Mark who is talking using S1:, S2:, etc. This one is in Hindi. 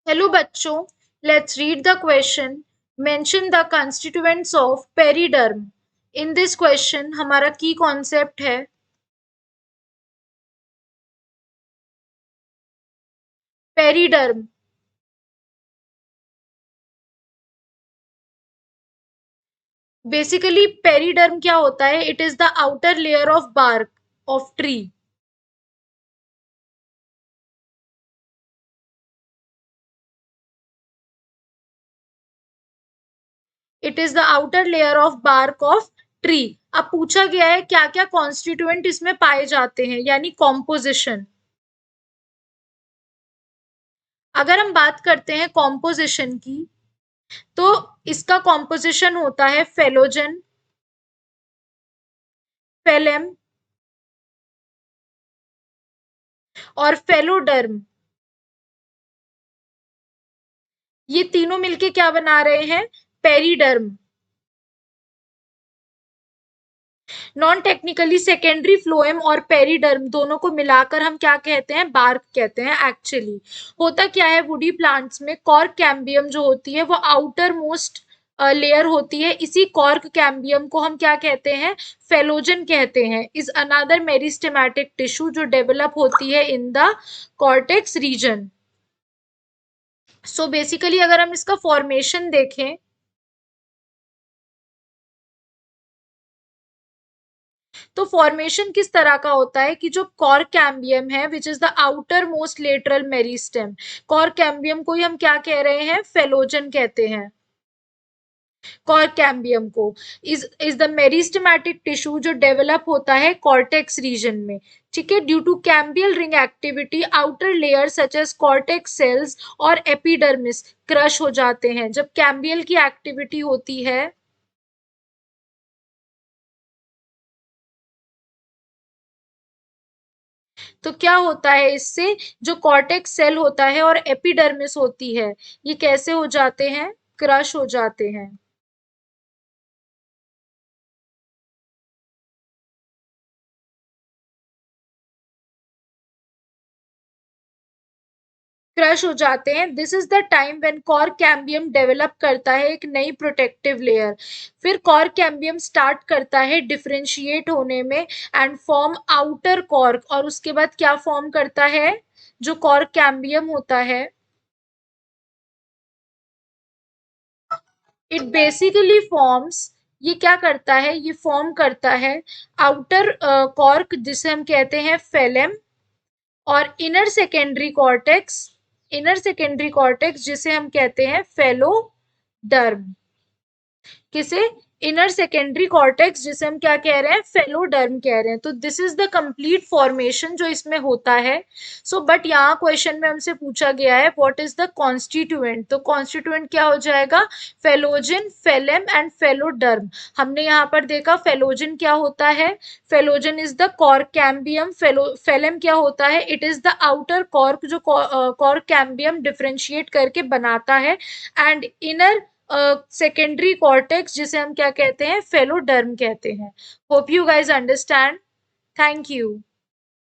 S1: हेलो बच्चों, let's read the question. Mention the constituents of periderm. In this question हमारा की कॉन्सेप्ट है पेरिडर्म। बेसिकली पेरिडर्म क्या होता है? It is the outer layer of bark of tree. It is the outer layer of bark of tree. अब पूछा गया है क्या क्या कॉन्स्टिट्यूएंट इसमें पाए जाते हैं, यानी कॉम्पोजिशन। अगर हम बात करते हैं कॉम्पोजिशन की, तो इसका कॉम्पोजिशन होता है फेलोजन, फेलेम और फेलोडर्म। ये तीनों मिलके क्या बना रहे हैं? Periderm. Non technically secondary phloem और पेरिडर्म दोनों को मिलाकर हम क्या कहते हैं? बार्क कहते हैं। एक्चुअली होता क्या है, वुडी प्लांट्स में कॉर्क कैम्बियम जो होती है वो आउटर मोस्ट लेयर होती है। इसी कॉर्क कैम्बियम को हम क्या कहते हैं? फेलोजन कहते हैं। इज अनदर मेरिस्टेमेटिक टिश्यू जो डेवलप होती है in the cortex region. So basically अगर हम इसका फॉर्मेशन देखें, तो फॉर्मेशन किस तरह का होता है कि जो कॉर्क कैम्बियम है which is the outer most lateral meristem, cork cambium को ही हम क्या कह रहे हैं? फेलोजन कहते हैं। कॉर्क कैम्बियम को इज द मेरिस्टेमेटिक टिश्यू जो डेवलप होता है कॉर्टेक्स रीजन में। ठीक है, due to cambial ring activity outer layer such as cortex cells और एपिडर्मिस क्रश हो जाते हैं। जब कैम्बियल की एक्टिविटी होती है तो क्या होता है इससे? जो कॉर्टेक्स सेल होता है और एपिडर्मिस होती है, ये कैसे हो जाते हैं? क्रश हो जाते हैं। क्रश हो जाते हैं। This is the time when cork cambium develop करता है एक नई प्रोटेक्टिव लेयर। फिर कॉर्क कैम्बियम स्टार्ट करता है डिफरेंशिएट होने में एंड फॉर्म आउटर कॉर्क। और उसके बाद क्या फॉर्म करता है? जो कॉर्क कैम्बियम होता है, इट बेसिकली फॉर्म्स, ये क्या करता है? ये फॉर्म करता है आउटर कॉर्क जिसे हम कहते हैं फेलेम, और इनर सेकेंडरी कॉर्टेक्स जिसे हम कहते हैं फेलोडर्म। किसे? इनर सेकेंडरी कॉर्टेक्स जिसे हम क्या कह रहे हैं? फेलोडर्म कह रहे हैं। तो this is the complete formation जो इसमें होता है। सो बट यहाँ क्वेश्चन में हमसे पूछा गया है व्हाट इज द कॉन्स्टिट्यूएंट। तो कॉन्स्टिट्यूएंट क्या हो जाएगा? Phellogen, phellem and phelloderm. हमने यहाँ पर देखा फेलोजन क्या होता है? Phellogen is the cork cambium. Phellem क्या होता है? It is the outer cork जो कॉर्क कैम्बियम डिफरेंशिएट करके बनाता है। एंड इनर सेकेंडरी कॉर्टेक्स जिसे हम क्या कहते हैं? फेलोडर्म कहते हैं। Hope you guys understand. Thank you.